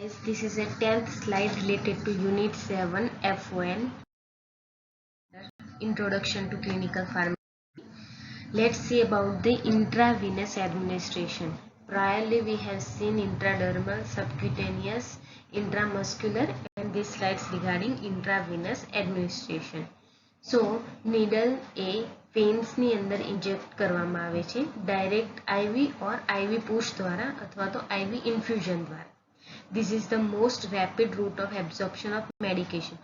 Guys, this is a 10th slide related to Unit 7 FON, Introduction to Clinical Pharmacology. Let's see about the intravenous administration. Priorly, we have seen intradermal, subcutaneous, intramuscular, and these slides regarding intravenous administration. So, needle એ વેન્સની અંદર inject કરવામાં આવે છે direct IV or IV push દ્વારા અથવા તો IV infusion દ્વારા. This is the most rapid route of absorption of medication.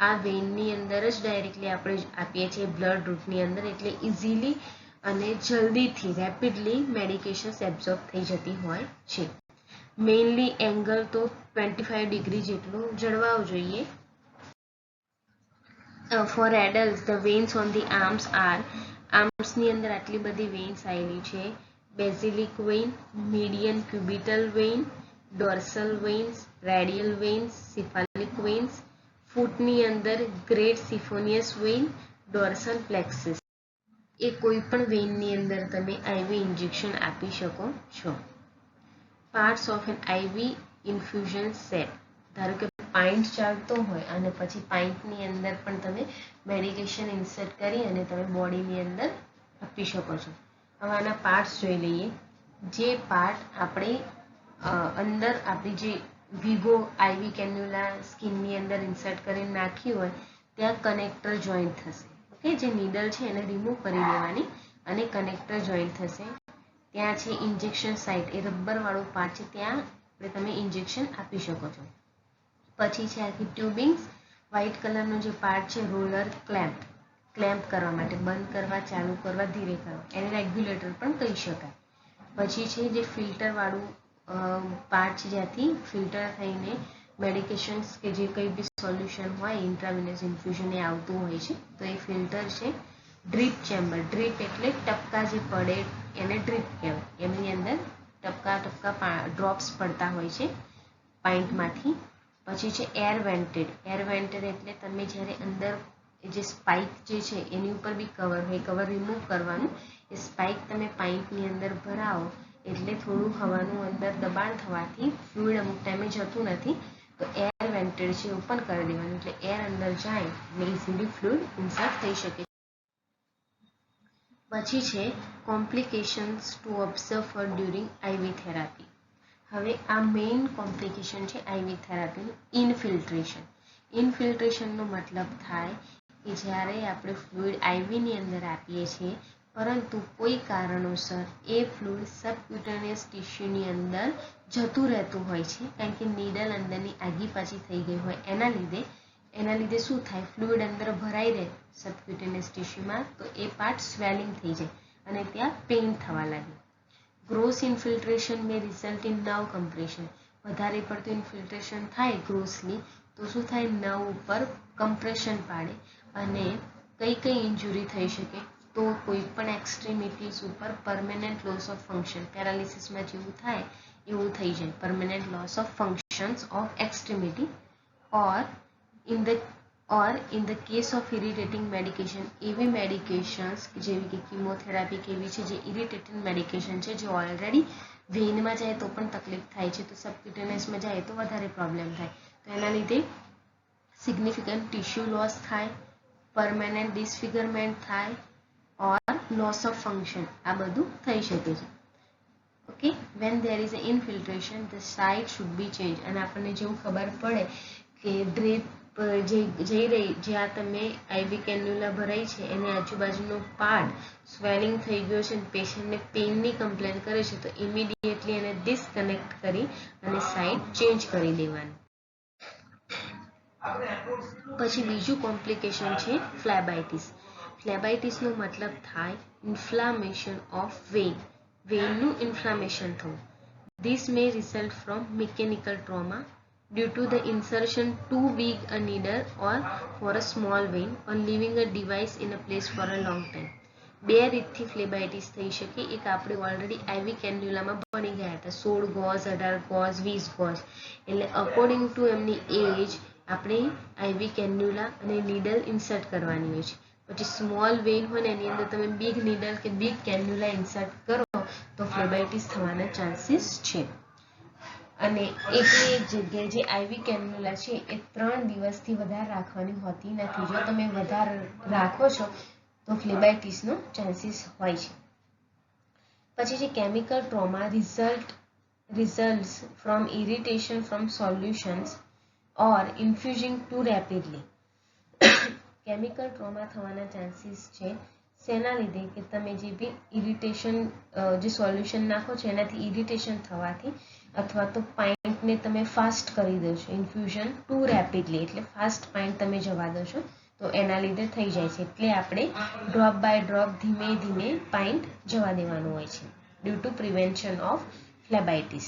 આ વેનની અંદર જ ડાયરેક્ટલી આપણે આપીએ છીએ બ્લડ રૂટની અંદર એટલે ઇઝીલી અને જલ્દીથી રેપિડલી મેડિકેશન્સ એબ્ઝોર્બ થઈ જતી હોય છે. મેઇનલી એંગલ તો 25 ડિગ્રી જેટલું જળવાવું જોઈએ. For adults, the veins on the arms are armsની અંદર આટલી બધી veins આવેલી છે. Basilic vein, median cubital vein, dorsal veins, radial veins, cephalic veins. ફૂટની અંદર great siphonous vein, dorsal plexus. એ કોઈ પણ વેઇનની અંદર તમે IV ઇન્જેક્શન આપી શકો છો. Parts of an IV infusion set. ધારો કે પાઇન્ટ ચાલતો હોય અને પછી પાઇન્ટની અંદર પણ તમે મેડિકેશન ઇન્સર્ટ કરી અને તમે બોડીની અંદર આપી શકો છો. હવે આના પાર્ટ્સ જોઈ લઈએ. જે પાર્ટ આપણે અંદર આપણી જે વિગો IV કેન્યુલા સ્કિનની અંદર ઇન્સર્ટ કરીને નાખી હોય ત્યાં કનેક્ટર જોઈન્ટ થશે. ઓકે, જે નીડલ છે એને રિમૂવ કરી દેવાની અને કનેક્ટર જોઈન્ટ થશે. ત્યાં છે ઇન્જેક્શન સાઇટ, એ રબરવાળું પાર્ટ છે, ત્યાં તમે ઇન્જેક્શન આપી શકો છો. પછી છે આખી ટ્યુબિંગ્સ, વ્હાઇટ કલરનો જે પાર્ટ છે રોલર, ક્લેમ્પ કરવા માટે, બંધ કરવા, ચાલુ કરવા, ધીરે કરવા, એને રેગ્યુલેટર પણ કહી શકાય. પછી છે જે ફિલ્ટરવાળું પાર્ટ છે જ્યાંથી ફિલ્ટર થઈને મેડિકેશન્સ કે જે કંઈ બી સોલ્યુશન હોય ઇન્ટ્રાવેનસ ઇન્ફ્યુઝન એ આવતું હોય છે તો એ ફિલ્ટર છે. ડ્રીપ ચેમ્બર, ડ્રીપ એટલે ટપકા જે પડે એને ડ્રીપ કહેવાય. એમની અંદર ટપકા ડ્રોપ્સ પડતા હોય છે પાઇન્ટમાંથી. પછી છે એર વેન્ટેડ, એટલે તમે જ્યારે અંદર જે સ્પાઇક જે છે એની ઉપર બી કવર હોય, કવર રિમૂવ કરવાનું. એ સ્પાઇક તમે પાઇપની અંદર ભરાવો એટલે થોડું હવાનું અંદર દબાણ થવાથી ફ્લુઇડ અમુક ટાઈમે જતું નથી તો એર વેન્ટેડ છે ઓપન કરી દેવાનું એટલે એર અંદર જાય એટલે ઇઝીલી ફ્લુઇડ ઇન્સર્ટ થઈ શકે. પછી છે complications to observe for during IV therapy. હવે આ મેઇન કોમ્પ્લિકેશન છે IV થેરાપીનું ઇન્ફિલ્ટ્રેશન. ઇન્ફિલ્ટ્રેશનનો મતલબ થાય કે જ્યારે આપણે ફ્લુઇડ IVની અંદર આપીએ છીએ પરંતુ કોઈ કારણોસર એ ફ્લુઇડ સબક્યુટેનિયસ ટિશ્યુની અંદર જતું રહેતું હોય છે કારણ કે નીડલ અંદરની આગી પાછી થઈ ગઈ હોય એના લીધે શું થાય, ફ્લુઇડ અંદર ભરાઈ રહે સબક્યુટેનિયસ ટિશ્યુમાં તો એ પાર્ટ સ્વેલિંગ થઈ જાય અને ત્યાં પેઇન થવા લાગે. Gross infiltration May result in nerve compression. વધારે પડતું ઇન્ફિલ્ટ્રેશન થાય ગ્રોસલી તો શું થાય, નર્વ ઉપર કમ્પ્રેશન પાડે અને કઈ ઇન્જુરી થઈ શકે તો કોઈ પણ એક્સ્ટ્રીમિટીઝ ઉપર પરમેનન્ટ લોસ ઓફ ફંક્શન, પેરાલિસિસમાં જેવું થાય એવું થઈ જાય, permanent loss of functions of extremity. Or in the case of irritating medication, એવી મેડિકેશન્સ જેવી કે કિમોથેરાપી કેવી છે જે ઇરિટેટિંગ મેડિકેશન છે જે ઓલરેડી વેઇનમાં જાય તો પણ તકલીફ થાય છે તો સબક્યુટેનિયસમાં જાય તો વધારે પ્રોબ્લેમ થાય તો એના લીધે સિગ્નિફિકન્ટ ટિશ્યુ લોસ થાય, પરમેનન્ટ ડિસફિગરમેન્ટ થાય ઓર લોસ ઓફ ફંક્શન, આ બધું થઈ શકે છે. Okay, when there is a infiltration the site should be change. અને આપણને જેવું ખબર પડે કે ડ્રીપ જઈ રહી જ્યાં તમે IV કેન્યુલા ભરાઈ છે એની આજુબાજુનો પાર્ટ સ્વેલિંગ થઈ ગયો છે, પેશન્ટને પેઇનની કમ્પ્લેન કરે છે તો ઇમિડિયેટલી એને ડિસ્કનેક્ટ કરી અને સાઇડ ચેન્જ કરી દેવાની. પછી બીજું કોમ્પ્લિકેશન છે ફ્લેબાઇટિસ. ફ્લેબાઇટિસનો મતલબ થાય ઇન્ફ્લામેશન ઓફ વેઇનનું ઇન્ફ્લામેશન થવું. This May result from mechanical trauma due to the insertion too big a needle or for a small vein or leaving a device in a place for a long time. બે રીતથી ફ્લેબાઇટિસ થઈ શકે. એક આપણે already IV કેન્યુલામાં ભણી ગયા હતા 16 goes, 18 goes, 20 goes, એટલે અકોર્ડિંગ ટુ એમની એજ આપણે IV કેન્યુલા અને નીડલ ઇન્સર્ટ કરવાની હોય છે. પછી સ્મોલ વેઇન હોય ને એની અંદર તમે બિગ નીડલ કે બિગ કેન્યુલા ઇન્સર્ટ કરો તો ફ્લેબાઇટિસ થવાના ચાન્સીસ છે. અને એકની એક જગ્યાએ જે આઈવી કેન્યુલા છે એ 3 દિવસથી વધારે રાખવાની હોતી નથી. જો તમે વધારે રાખો છો તો ફ્લેબાઇટિસનો ચાન્સીસ હોય છે. પછી છે chemical trauma results from irritation from solutions or infusing too rapidly. Chemical trauma થવાના ચાન્સીસ છે શેના લીધે કે તમે જે બી ઇરિટેશન જે સોલ્યુશન નાખો છો એનાથી ઇરિટેશન થવાથી અથવા તો પાઇન્ટને તમે ફાસ્ટ કરી દો છો ઇન્ફ્યુઝન ટુ રેપિડલી એટલે ફાસ્ટ પાઇન્ટ તમે જવા દો છો તો એના લીધે થઈ જાય છે. એટલે આપણે ડ્રોપ બાય ડ્રોપ ધીમે ધીમે પાઇન્ટ જવા દેવાનું હોય છે due to prevention of phlebitis.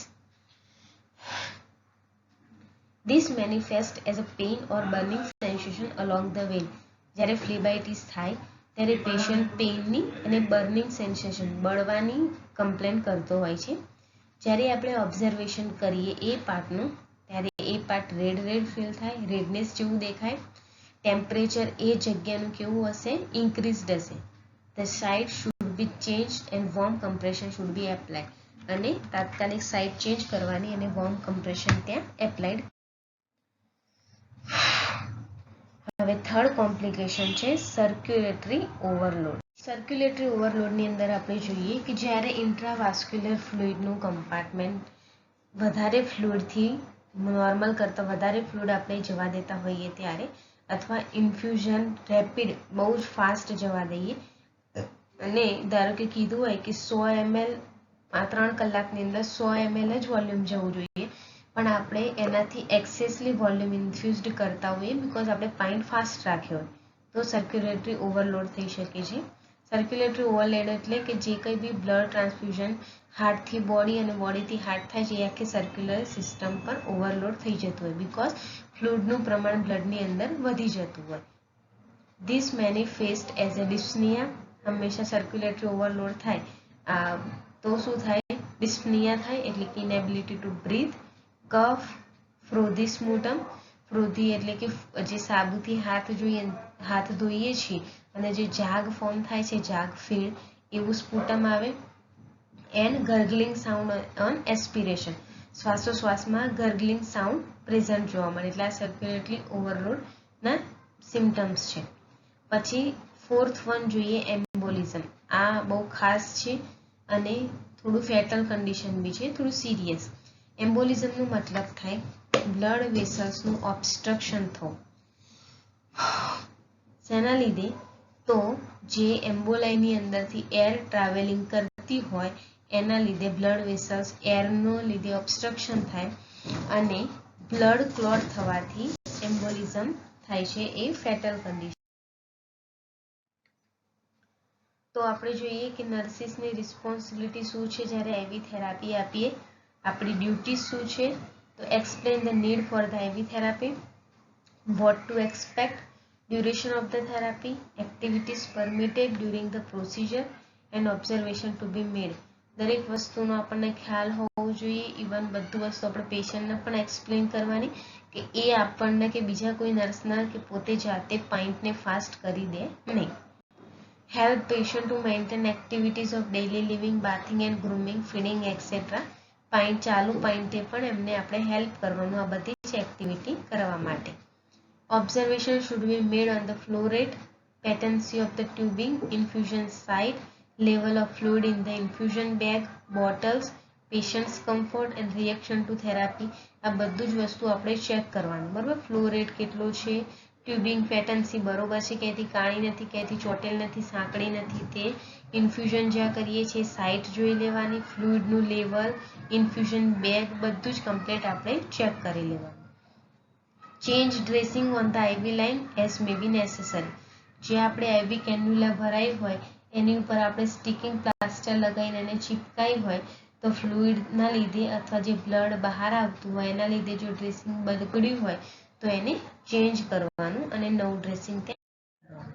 This manifests as a pain or burning sensation along the vein. જ્યારે ફ્લેબાઇટિસ થાય ત્યારે પેશન્ટ પેઇનની અને બર્નિંગ સેન્સેશન બળવાની કમ્પ્લેન કરતો હોય છે. જ્યારે આપણે ઓબ્ઝર્વેશન કરીએ એ પાર્ટનું ત્યારે એ પાર્ટ રેડ ફીલ થાય, રેડનેસ જેવું દેખાય. ટેમ્પરેચર એ જગ્યાનું કેવું હશે? ઇન્ક્રીઝડ હશે. The side should be change and warm compression should be apply. અને તાત્કાલિક સાઇડ ચેન્જ કરવાની અને વોર્મ કમ્પ્રેશન ત્યાં એપ્લાઇડ. હવે થર્ડ કોમ્પ્લિકેશન છે સર્ક્યુલેટરી ઓવરલોડ. સર્ક્યુલેટરી ઓવરલોડની અંદર આપણે જોઈએ કે જ્યારે ઇન્ટ્રાવાસ્ક્યુલર ફ્લુઇડનું કમ્પાર્ટમેન્ટ વધારે ફ્લુઇડથી નોર્મલ કરતાં વધારે ફ્લુઇડ આપણે જવા દેતા હોઈએ ત્યારે અથવા ઇન્ફ્યુઝન રેપિડ બહુ જ ફાસ્ટ જવા દઈએ અને ધારો કે કીધું હોય કે 100 ml 3 કલાકની અંદર 100 ml જ વોલ્યુમ જવું જોઈએ પણ આપણે એનાથી એક્સેસલી વોલ્યુમ ઇન્ફ્યુઝડ કરતા હોઈએ બીકોઝ આપણે પાઇન્ટ ફાસ્ટ રાખ્યો હોય તો સર્ક્યુલેટરી ઓવરલોડ થઈ શકે છે. સર્ક્યુલેટરી ઓવરલોડ એટલે કે જે કંઈ બી બ્લડ ટ્રાન્સફ્યુઝન હાર્ટથી બોડી અને બોડીથી હાર્ટ થાય છે એ આખી સર્ક્યુલર સિસ્ટમ પર ઓવરલોડ થઈ જતું હોય બીકોઝ ફ્લુઇડનું પ્રમાણ બ્લડની અંદર વધી જતું હોય. This manifest as a dyspnoea. હંમેશા સર્ક્યુલેટરી ઓવરલોડ થાય તો શું થાય? ડિસ્પનિયા થાય એટલે કે ઇનેબિલિટી ટુ બ્રીથ, કફ, ફ્રોધી સ્મુટમ. ફ્રોધી એટલે કે જે સાબુથી હાથ ધોઈએ છીએ અને જે જાગ ફોર્મ થાય છે જાગ ફીણ એવું સ્પુટમ આવે. And gargling sound on aspiration. શ્વાસોશ્વાસમાં ગર્ગલિંગ સાઉન્ડ પ્રેઝન્ટ જોવા મળે એટલે આ સર્ક્યુલેટરી ઓવરલોડના સિમ્ટમ્સ છે. પછી ફોર્થ વન જોઈએ એમ્બોલિઝમ. આ બહુ ખાસ છે અને થોડું ફેટલ કન્ડિશન બી છે, થોડું સિરિયસ. એમ્બોલિઝમનો મતલબ થાય બ્લડ વેસલ્સનું ઓબ્સ્ટ્રક્શન થવું. શેના લીધે? તો જે એમ્બોલાઈની અંદરથી એર ટ્રાવેલિંગ કરતી હોય એના લીધે બ્લડ વેસલ્સ એરનો લીધે ઓબ્સ્ટ્રક્શન થાય અને બ્લડ ક્લોટ થવાથી એમ્બોલિઝમ થાય છે. એ ફેટલ કન્ડિશન. તો આપણે જોઈએ કે નર્સિસની રિસ્પોન્સિબિલિટી શું છે જ્યારે આઈવી થેરાપી આપીએ. આપણી ડ્યુટી શું છે? તો explain the need for the IV therapy, what to expect, duration of the therapy, activities permitted during the procedure and observation to be made. દરેક વસ્તુનો આપણને ખ્યાલ હોવો જોઈએ. ઇવન બધું વસ્તુ આપણે પેશન્ટને પણ એક્સપ્લેન કરવાની કે એ આપણને કે બીજા કોઈ નર્સના કે પોતે જાતે પાઇન્ટને ફાસ્ટ કરી દે નહીં. Help patient to maintain activities of daily living, bathing and grooming, feeding etcetera. Pint ચાલુ પાઇન્ટે પણ એમને આપણે હેલ્પ કરવાનું આ બધી જ એક્ટિવિટી કરવા માટે. Observation should be made on the flow rate, patency of the tubing, infusion site, level of fluid in the infusion bag, bottles, patient's comfort and reaction to therapy. આ બધું જ વસ્તુ આપણે ચેક કરવાનું બરાબર. ફ્લો રેટ કેટલો છે, ટ્યુબિંગ પેટન્સી બરોબર છે, ક્યાંયથી કાણી નથી, ક્યાંયથી ચોટેલ નથી, સાંકડી નથી, તે ઇન્ફ્યુઝન જ્યાં કરીએ છીએ સાઇટ જોઈ લેવાની, ફ્લુઇડનું લેવલ, ઇન્ફ્યુઝન બેગ બધું જ કમ્પ્લીટ આપણે ચેક કરી લેવાનું. Change dressing on the IV line as may be necessary. જે આપણે આઈવી કેન્યુલા ભરાઈ હોય એની ઉપર આપણે સ્ટિકિંગ પ્લાસ્ટર લગાવીને એને ચીપકાઈ હોય તો ફ્લુઇડના લીધે અથવા જે બ્લડ બહાર આવતું હોય એના લીધે જો ડ્રેસિંગ બગડ્યું હોય તો એને ચેન્જ કરવાનું અને નવું ડ્રેસિંગ ત્યાં.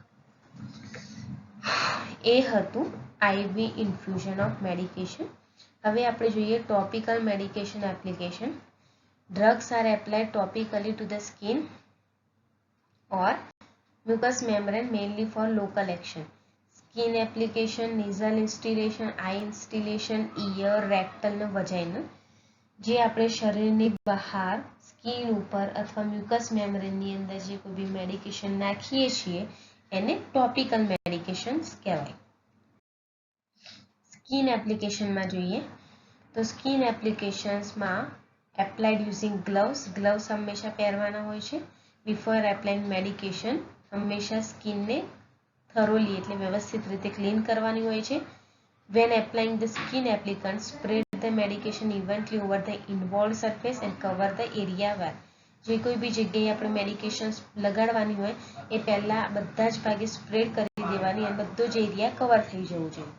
એ હતું આઈવી ઇન્ફ્યુઝન ઓફ મેડિકેશન. હવે આપણે જોઈએ topical medication application. Drugs are applied topically to the skin or mucous membrane mainly for local action. Skin application, nasal instillation, eye instillation, ear, rectal and vaginal. જે આપણે શરીરની બહાર skin ઉપર અથવા mucus મેમ્બ્રેનની અંદર જે કોઈ બી મેડિકેશન નાખીએ છીએ એને ટોપિકલ મેડિકેશન્સ કહેવાય. સ્કિન એપ્લિકેશનમાં જોઈએ તો સ્કિન એપ્લિકેશન્સમાં એપ્લાઇડ યુઝિંગ ગ્લવ્સ હંમેશા પહેરવાના હોય છે. બિફોર એપ્લાઇંગ મેડિકેશન હંમેશા સ્કિનને થરોલી એટલે વ્યવસ્થિત રીતે ક્લીન કરવાની હોય છે. When applying the skin applicant, spread the medication evenly over the involved surface and cover the area where. જે કોઈ બી જગ્યાએ આપણે મેડિકેશન લગાડવાની હોય એ પહેલા બધા જ ભાગે સ્પ્રેડ કરી દેવાની અને બધો જ એરિયા કવર થઈ જવું જોઈએ.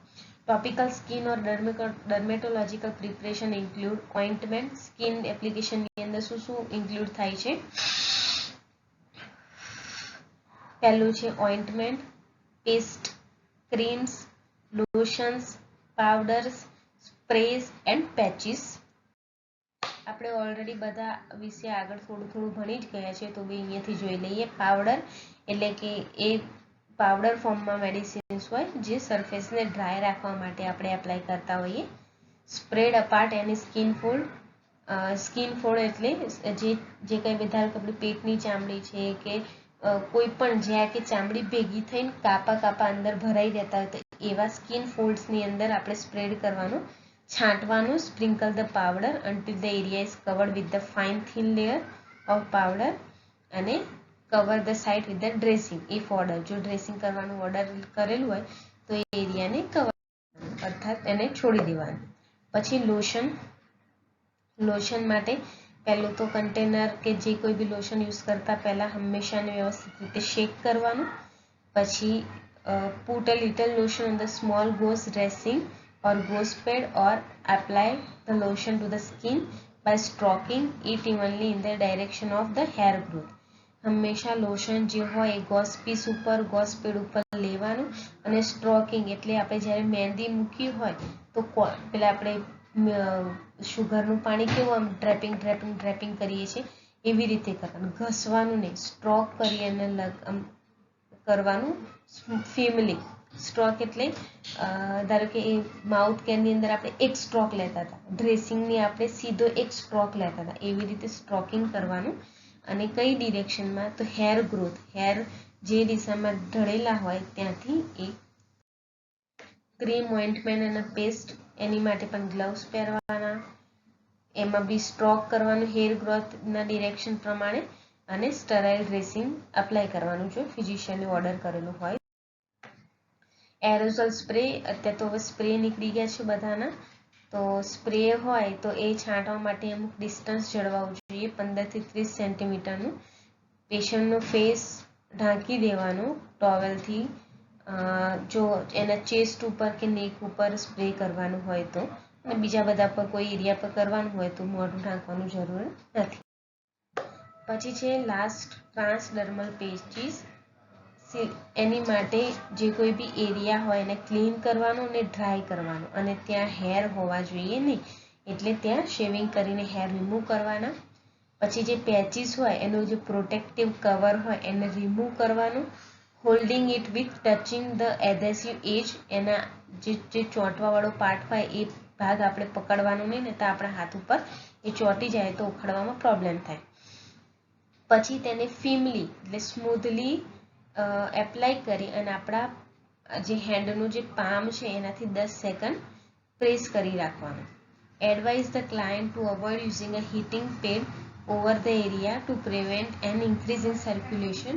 ટોપિકલ સ્કિન ઓર ડર્મેટોલોજીકલ પ્રિપરેશન ઇન્ક્લુડ ઓઇન્ટમેન્ટ. સ્કિન એપ્લિકેશનની અંદર શું શું ઇન્ક્લુડ થાય છે? પહેલું છે ointment, paste, ક્રીમ્સ, lotions, powders, સ્પ્રેઝ and patches. આપણે ઓલરેડી બધા વિશે આગળ થોડું ભણી જ ગયા છે તો બી અહીંયાથી જોઈ લઈએ. પાવડર એટલે કે એ પાવડર ફોર્મમાં મેડિસિન્સ હોય જે સરફેસને ડ્રાય રાખવા માટે આપણે એપ્લાય કરતા હોઈએ. સ્પ્રેડ અપાર્ટ એની સ્કિન ફોલ્ડ. સ્કિન ફોલ્ડ એટલે જે કંઈ ધારો કે આપણી પેટની ચામડી છે કે કોઈ પણ જ્યાં કે ચામડી ભેગી થઈને કાપા અંદર ભરાઈ રહેતા હોય તો એવા સ્કિન ફોલ્ડ્સની અંદર આપણે સ્પ્રેડ કરવાનું, છાંટવાનું. Sprinkle the powder until the area is covered with the fine thin layer of powder અને cover the site with the dressing if order. જો ડ્રેસિંગ કરવાનું ઓર્ડર કરેલું હોય તો એ એરિયાને કવર અર્થાત એને છોડી દેવાનું. પછી લોશન માટે પહેલું તો કન્ટેનર કે જે કોઈ બી લોશન યુઝ કરતા પહેલાં હંમેશાને વ્યવસ્થિત રીતે શેક કરવાનું. પછી put a little lotion on the small gauze dressing or gauze pad or apply the lotion to the skin by stroking it evenly in the direction of the hair growth. હંમેશા lotion જે હોય એ goes piece ઉપર goes pad ઉપર લેવાનું અને સ્ટ્રોકિંગ એટલે આપણે જ્યારે મહેંદી મૂકી હોય તો પેલા આપણે શુગરનું પાણી કેવું આમ ડ્રેપિંગ કરીએ છીએ એવી રીતે કરવાનું, ઘસવાનું નહીં, સ્ટ્રોક કરી અને કરવાનું ફીમલી. સ્ટ્રોક એટલે ધારો કે એ માઉથ કેરની અંદર આપણે એક સ્ટ્રોક લેતા હતા, ડ્રેસિંગની આપણે સીધો એક સ્ટ્રોક લેતા હતા, એવી રીતે સ્ટ્રોકિંગ કરવાનું. અને કઈ ડિરેક્શનમાં તો હેર ગ્રોથ, હેર જે દિશામાં ઢળેલા હોય ત્યાંથી એક. ક્રીમ, ઓઇન્ટમેન્ટ અને પેસ્ટ એની માટે પણ ગ્લવ્સ પહેરવાના. એમાં બી સ્ટ્રોક કરવાનું હેર ગ્રોથના ડિરેક્શન પ્રમાણે અને સ્ટરાઇલ ડ્રેસિંગ અપ્લાય કરવાનું જો ફિઝિશિયને ઓર્ડર કરેલું હોય. એરોઝોલ સ્પ્રે, અત્યારે તો હવે સ્પ્રે નીકળી ગયા છે બધાના, તો સ્પ્રે હોય તો એ છાંટવા માટે અમુક ડિસ્ટન્સ જળવાવું જોઈએ 15 થી 30 સેન્ટીમીટરનું. પેશન્ટનો ફેસ ઢાંકી દેવાનું ટોવેલથી જો એના ચેસ્ટ ઉપર કે નેક ઉપર સ્પ્રે કરવાનું હોય તો, અને બીજા બધા પર કોઈ એરિયા પર કરવાનું હોય તો મોઢું ઢાંકવાનું જરૂર નથી. પછી છે લાસ્ટ ટ્રાન્સડર્મલ પેચીસ. એની માટે જે કોઈ બી એરિયા હોય એને ક્લીન કરવાનું અને ડ્રાય કરવાનું અને ત્યાં હેર હોવા જોઈએ નહીં એટલે ત્યાં શેવિંગ કરીને હેર રિમૂવ કરવાના. પછી જે પેચીસ હોય એનું જે પ્રોટેક્ટિવ કવર હોય એને રિમૂવ કરવાનું. Holding it with touching the adhesive edge, એના જે ચોંટવાવાળો પાર્ટ હોય એ ભાગ આપણે પકડવાનો નહીં ને તો આપણા હાથ ઉપર એ ચોંટી જાય તો ઉખાડવામાં પ્રોબ્લેમ થાય. પછી તેને ફીમલી એટલે સ્મૂધલી એપ્લાય કરી અને આપણા જે હેન્ડનું જે પામ છે એનાથી 10 સેકન્ડ પ્રેસ કરી રાખવાનું. Advise the client to avoid using a heating pad over the area to prevent an increase in circulation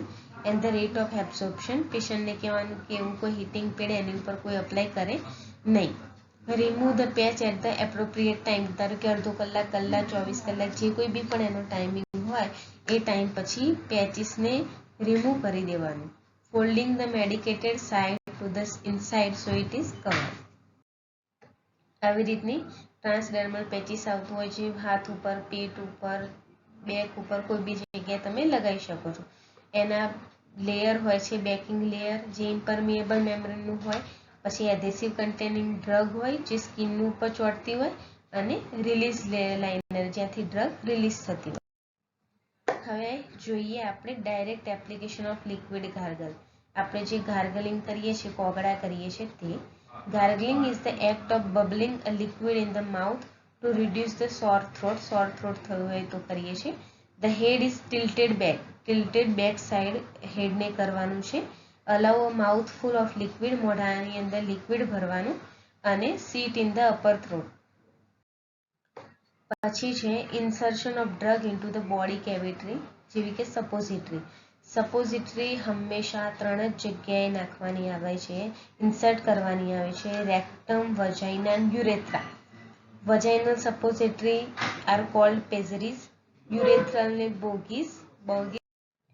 and the rate of absorption. પેશન્ટને કહેવાનું કે એવું કોઈ હીટિંગ પેડ એની ઉપર કોઈ અપ્લાય કરે નહીં. Remove the patch at the appropriate time, ધારો કે અડધો કલાક, કલાક, 24 કલાક જે કોઈ બી પણ એનો ટાઈમિંગ હોય એ ટાઈમ પછી પેચીસને રિમૂવ કરી દેવાનું. Folding the medicated side to the inside so it is covered. આવી રીતની ટ્રાન્સડર્મલ પેચીસ આવતું હોય છે હાથ ઉપર, પેટ ઉપર, બેક ઉપર, કોઈ બી જગ્યાએ તમે લગાવી શકો છો. એના લેયર હોય છે બેકિંગ લેયર જે ઇમ્પરમિએબલ મેમ્બ્રેનનું હોય, પછી એધેસિવ કન્ટેનિંગ ડ્રગ હોય જે સ્કિનનું ઉપર ચોંટતી હોય અને રિલીઝ લાઇનર જ્યાંથી ડ્રગ રિલીઝ થતી હોય. હવે જોઈએ આપણે direct application of liquid gargle. આપણે જે ગાર્ગલિંગ કરીએ છીએ, કોગળા કરીએ છીએ તે. Gargling is the act of bubbling a liquid in the mouth to reduce the sore throat થયું હોય તો કરીએ છીએ. The head is tilted back side હેડને કરવાનું છે. Allow a mouth full of liquid, મોઢાની અંદર લિક્વિડ ભરવાનું અને sit in the upper throat. પછી છે insertion of drug into the body cavity, જેવી કે સપોઝિટરી. સપોઝિટરી હંમેશા 3 જ જગ્યાએ નાખવાની આવે છે, ઇન્સર્ટ કરવાની આવે છે: રેક્ટમ, વજાઇના અને urethra. Vaginal suppository are called pessaries, યુરેથ્રલને બોગીઝ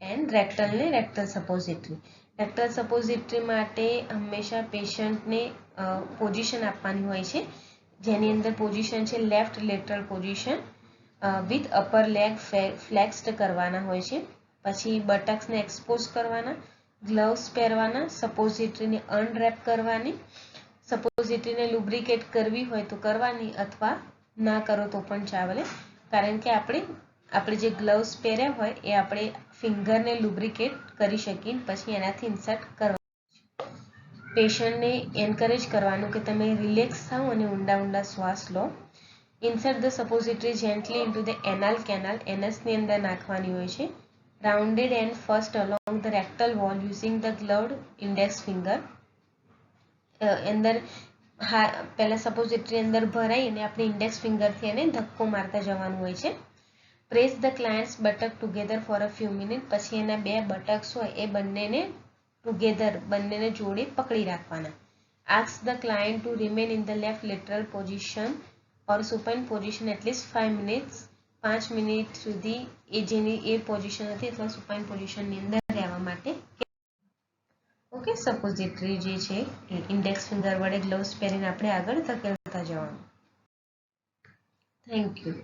એન્ડ રેક્ટલને રેક્ટલ સપોઝિટરી. રેક્ટલ સપોઝિટરી માટે હંમેશા પેશન્ટને પોઝિશન આપવાની હોય છે, જેની અંદર પોઝિશન છે left lateral position with upper leg flexed કરવાના હોય છે. પછી બટક્સને એક્સપોઝ કરવાના, ગ્લવ્સ પહેરવાના, સપોઝિટરીને અનરેપ કરવાની. સપોઝિટરીને લુબ્રિકેટ કરવી હોય તો કરવાની, અથવા ના કરો તો પણ ચાલે, કારણ કે આપણે જે ગ્લવ્સ પહેર્યા હોય એ આપણે ફિંગરને લુબ્રિકેટ કરી શકીએ, પછી એનાથી ઇન્સર્ટ કરવાનું. પેશન્ટને એન્કરેજ કરવાનું કે તમે રિલેક્સ થાઓ અને ઊંડા શ્વાસ લો. Insert the suppository gently into the anal canal, એનસની અંદર નાખવાની હોય છે. Rounded end first along the rectal wall using the gloved index finger. અંદર પહેલા સપોઝિટરી અંદર ભરાઈ અને આપણે ઇન્ડેક્સ ફિંગરથી એને ધક્કો મારતા જવાનું હોય છે. Press the client's buttock together for a few minute. પછી એના 2 બટક્સ હોય એ બંનેને જોડે પકડી રાખવાના. Ask the client to remain in the left lateral position or supine position at least 5 minutes. 5 minute સુધી એ પોઝિશન હતી અથવા સુપાઇન પોઝિશનની અંદર રહેવા માટે. ઓકે, સપોઝિટરી જે છે એ ઇન્ડેક્સ ફિંગર વડે ગ્લવ્સ પહેરીને આપણે આગળ ધકેલતા જવાનું. Thank you.